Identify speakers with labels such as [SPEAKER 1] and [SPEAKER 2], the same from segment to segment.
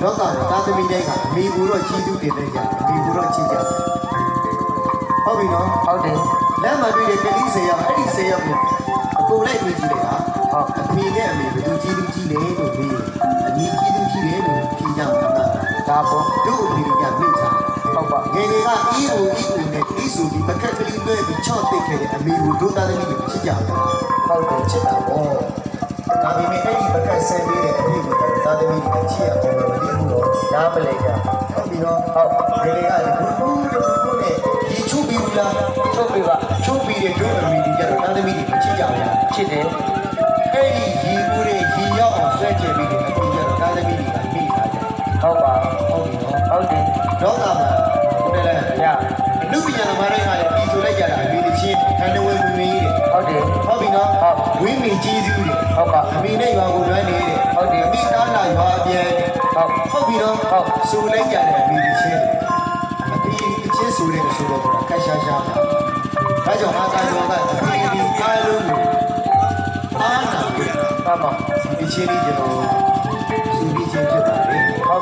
[SPEAKER 1] လောကသားသမီးတိုင်းကအမိကိုတော့ကြီးစုတင်နေကြအမိကိုတော့ချစ်ကြဟုတ်ပြီနော်ဟုတ်တယ်လမ်းမှာတွေ့တဲ့ကလေး10ယောက်အဲ့ဒီ10ယောက်ကိုအကုန်လိုက်ပြီးကြည့်လိုက်ဟာဟုတ်အဖေနဲ့အမေဘယ်သူကြီးသူကြီးလဲလို့ပြီးအမိကြီးသူကြီးတယ်လို့ဖြေကြမှာဒါပေါ့တို့အဖေကမိချာဟုတ်ပါငယ်ငယ်ကအေးကိုနဲ့အေးဆိုပြီးပကက်ကလေးလွှဲပြီးချော့တိတ်ခဲ့တဲ့အမေကိုတို့သားသမီးတွေချစ်ကြတယ်ဟုတ်တယ်ချစ်တာပေါ့ဒါပေမဲ့အဲ့ဒီပကက်ဆန်ပေးတဲ့အဖေကိုသားသမီးတွေချစ်ရအောင်လို့မသိဘူးတော့နားမလဲကြဟုတ်ပြီနော်ဟုတ်ငယ်ငယ်ကဒီကူနဲ့ဒီချုပ်ပြီးလားချုပ်ပြီးပါချုပ်ပြီးတဲ့တို့အမေတွေကြတော့သားသမီးတွေချစ်ကြတယ်ချစ်တယ်အဲ့ဒီရီကူတဲ့ရီရောက်အောင်ဆွဲချင်ပြီးတဲ့အဖေကြတော့သားသမီးတွေကမိထားတယ်ဟုတ်ပါဟုတ်ပြီနော်ဟုတ်တယ်တော့ကမှာဟုတ်တယ်လေညအမှုပညာသမားတွေကလည်းပြီးဆိုလိုက်ကြတာဒီလိုချင်းခန္ဓာဝင်ဝင်ကြီးတဲ့ဟုတ်တယ်ဟုတ်ပြီနော်ဟုတ်ဝင်းမီကြီးစုတွေဟုတ်ပါအမေနဲ့ရွာကိုလွမ်းနေတဲ့ဟုတ်တယ်အမိသားလာရွာပြန်ဟုတ်ပြီနော်ဟုတ်ဆိုလိုက်ကြတယ်အမေချင်းအဖေချင်းဆိုတဲ့ဆိုတော့ကတ်ရှာရှာပါဒါကြောင့်အာသာယောကအဖေဒီအားလုံးကိုအားနာပြီးပါဒီချင်းလေးကျွန်တော်စုပြီးချင်းဖြစ်ပါလေဟုတ်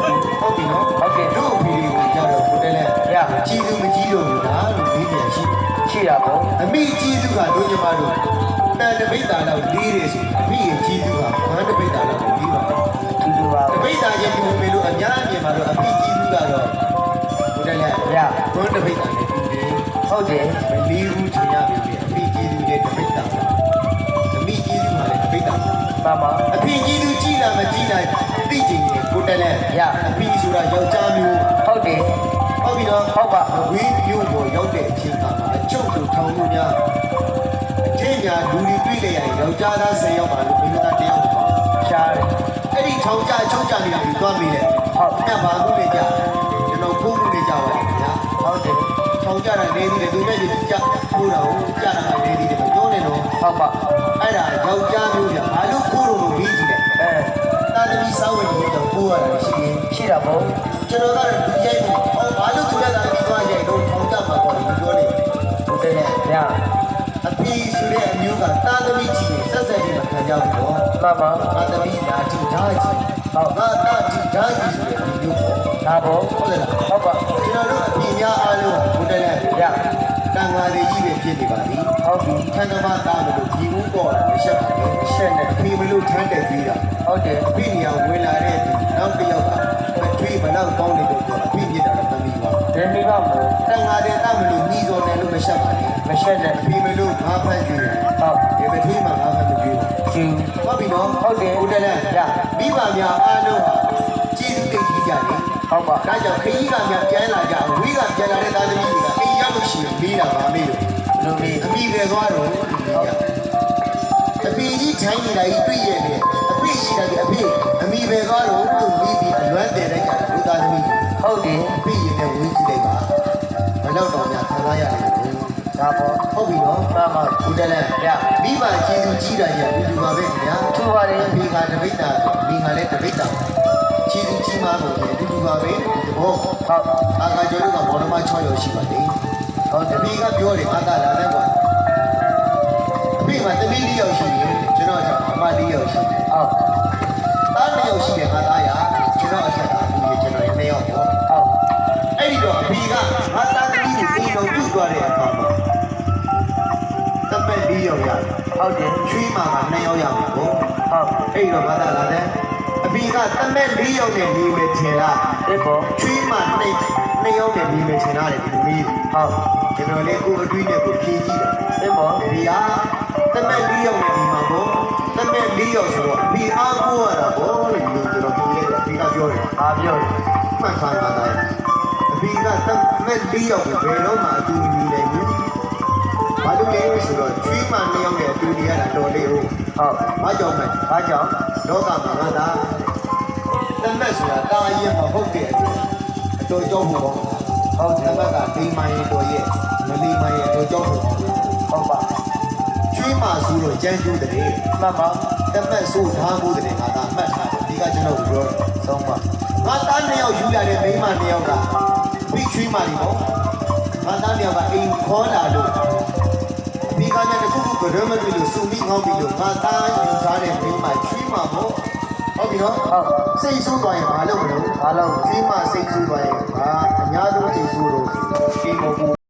[SPEAKER 1] ပြီနော်ဟုတ်ကဲ့တို့အဖေကိုကြတော့ကိုတယ်လေရကြီးသူမကြီးတော့ဘူးလားလို့ပြီးပြန်ရှိရပါဘူးအမိကြီးသူကတို့ညီမတို့တန်တပိတ်တာတော့လေးတယ်ဆိုအမိရဲ့ကြီးသူကဘာတပိတ်တာတော့ပြီးပါတူတူပါတပိတ်တာချင်းတူမယ်လို့အများအမြင်မှာတော့အမိကြီးသူကတော့ကိုတယ်လေရဘွန်းတပိတ်တာနဲ့တူတယ်ဟုတ်တယ်မလီဘူးချင်ရပြီအမိကြီးသူရဲ့တပိတ်တာအမိကြီးသူကလည်းတပိတ်တာပါအဖေကြီးသူကြည်လာမကြည်လိုက်သိချင်ရင်ကိုတယ်လေရအဖေဆိုတာယောက်ျားမျိုးဟုတ်တယ်ဟုတ်ပြီနော်ဟုတ်ပါဝေးမျိုးကိုရောက်တဲ့အချိန်မှာအချုပ်ကိုထောင်လို့များအချင်းများလူတွေတွေ့လေရယောက်ျားသား10ယောက်ပါလို့မိန်းမသား1ယောက်ပါရှားတယ်အဲ့ဒီထောင်ကြအချုပ်ကြနေတာပြီးသွားပြီလေဟုတ်အဲ့ဘာလို့လဲကြာကျွန်တော်ခိုးလို့နေကြပါလားဗျာဟုတ်တယ်ထောင်ကြတာနေသေးတယ်သူနဲ့ဒီကြခိုးတာကိုကြတာနေသေးတယ်ပြောနေတော့ဟုတ်ပါအဲ့ဒါယောက်ျားမျိုးဗျာဘာလို့ခိုးလို့ပြီးကြည့်တယ်တာသမီးစာဝတ်ကြီးတော့ခိုးရတာရှိတာပေါ့ကျွန်တော်ကတော့ဒီရိုက်ကိုဘာလို့သူလည်းတာသမီးသွားရိုက်တော့ထောင်ကြမှာပေါ့ဒီပြောနေဟုတ်တယ်လေဗျာအဖေဆိုတဲ့အမျိုးကတာသမီးကြီးဆက်ဆက်ကြီးမခံကြဘူးတော့မှန်ပါတာသမီးလာကြည့်ဓာတ်ကြီးဟုတ်တာကြည့်ဓာတ်ကြီးဆိုတဲ့အမျိုးပေါ့ဒါပေါ့ဟုတ်တယ်လားဟုတ်ပါကျွန်တော်တို့အပြင်များအားလ န်ငါတွေကြီးပဲဖြစ်နေပါသည်ဟုတ်ပြီခန္ဓာမသားမလို့ဒီဦးပေါ်လာရှက်ပါလေရှက်နဲ့အဖေမလို့ထမ်းတက်ပြီးတာဟုတ်တယ်အဖေနေရာဝင်လာတဲ့သူနောက်တစ်ယောက်ကမထွေးမနောက်ကောင်းနေတော့အဖေပြစ်တာလည်းမမီပါဘူး။မီပါဘူး။တန်ငါတဲ့သားမလို့ညီစော်တယ်လို့မရှက်ပါနဲ့။မရှက်နဲ့အဖေမလို့ငါဖတ်ကြည့်တယ်။ဟုတ်ဒီမထွေးမှာငါဖတ်မကြည့်ဘူး။ကြည့်ဟုတ်ပြီနော်ဟုတ်တယ်ဦးတယ်လဲရမိဘများအားလုံးဟာကျေးဇူးတင်ကြတယ်ဟုတ်ပါဒါကြောင့်ခကြီးကများပြန်လာကြဝိကပြန်လာတဲ့သားသမီးတွေကအိမ်ရောက်လို့ရှိရင်မေးတာပါမေးလို့လူမေးအမိပဲသွားတော့အဖေကြီးထိုင်းနေတာကြီးတွေ့ရတယ်အဖေရှိတာကြီးအဖေအမိပဲသွားတော့လို့မေးပြီးအလွမ်းတယ်တဲ့ကြတာလူသားသမီးဟုတ်တယ်အဖေရင်နဲ့ဝင်းကြည့်လိုက်ပါမလောက်တော့များခံစားရတယ်ဒါပေါ့ဟုတ်ပြီနော်မှန်ပါဦးတယ်လဲရမိဘကျေးဇူးကြီးတာကြီးလူပါပဲခင်ဗျာထူပါလေအဖေကတပိတ်တာမိကလည်းတပိတ်တာကျေးဇူးကြီးမှာလို့လူပါပဲဒီဘောဟုတ်အာကကျော်တို့ကဘောနမ6ရောက်ရှိပါတယ်ဟုတ်တယ်မိကပြောတယ်အာသာလာတယ်ကွာအဖေကတပိတ်4ရောက်ရှိတယ်ကျွန်တော်ကအမ4ရောက်ရှိတယ်ဟုတ်သား2ရောက်ရှိတယ်ငါသားရကျွန်တော်အထက်ကဘူးကြီးကျွန်တော်2ရောက်ပေါ့ဟုတ်အဲ့ဒီတော့အဖေကငါသားသမီးကိုအိမ်တော်ပြုတ်သွားတဲ့အခါမှာတပည့်4ရောက်ရတယ်ဟုတ်တယ်ချွေးမှာက2ရောက်ရမှာပေါ့ဟုတ်အဲ့ဒီတော့ငါသားလာတယ်အဖေကတမက်4ယောက်နဲ့နေမယ်ထင်လားဒီပေါ်ချွေးမ2ယောက်နဲ့နေမယ်ထင်လားလေဒီမီးဟုတ်ကျွန်တော်လည်းကိုအတွေးနဲ့ကိုဖြေးကြည့်တာဒီပေါ်ဒီဟာတမက်4ယောက်နဲ့နေမှာပေါ့တမက်4ယောက်ဆိုတော့အဖေအားကိုရတာပေါ့လို့ကျွန်တော်ဖြေးလိုက်တယ်အဖေကပြောတယ်အားပြောတယ်မှတ်ထားပါသားအဖေကတမက်4ယောက်ကိုဘယ်တော့မှအတူမီနိုင်ဘူးဘာလို့လဲဆိုတော့ချွေးမ2ယောက်နဲ့အတူနေရတာတော်လေးဟုတ်ဘာကြောင့်လဲဘာကြောင့်လောကမှာငါသာတမက်ဆိုတာတာရင်မဟုတ်တဲ့အတော်ကြောက်မှုပေါ့ဟုတ်တယ်တမက်ကဒိမိုင်းတော်ရဲ့မလီမိုင်းရဲ့တော်ကြောက်မှုဟုတ်ပါချွေးမဆိုတော့ကြမ်းကျိုးတဲ့မှတ်ပါတမက်ဆိုထားမှုတဲ့ငါသာမှတ်ထားတယ်ဒီကကျွန်တော်ပြောဆုံးပါငါသား2ယောက်ယူလာတဲ့မိန်းမ2ယောက်ကပြီးချွေးမတွေပေါ့ငါသား2ယောက်ကအိမ်ခေါ်လာလို့ဒီကနေ့တခုခုကရမတူလို့စုမိငေါပြီးလို့ငါသားယူထားတဲ့မိန်းမချွေးမပေါ့ဟုတ်ပြီနော်ဟုတ်စိတ်ဆိုးသွားရင်ဘာလုပ်မလို့ဘာလုပ်ချွေးမစိတ်ဆိုးသွားရင်ဘာအများဆုံးစိတ်ဆိုးလို့အိမ်မဟုတ်ဘူး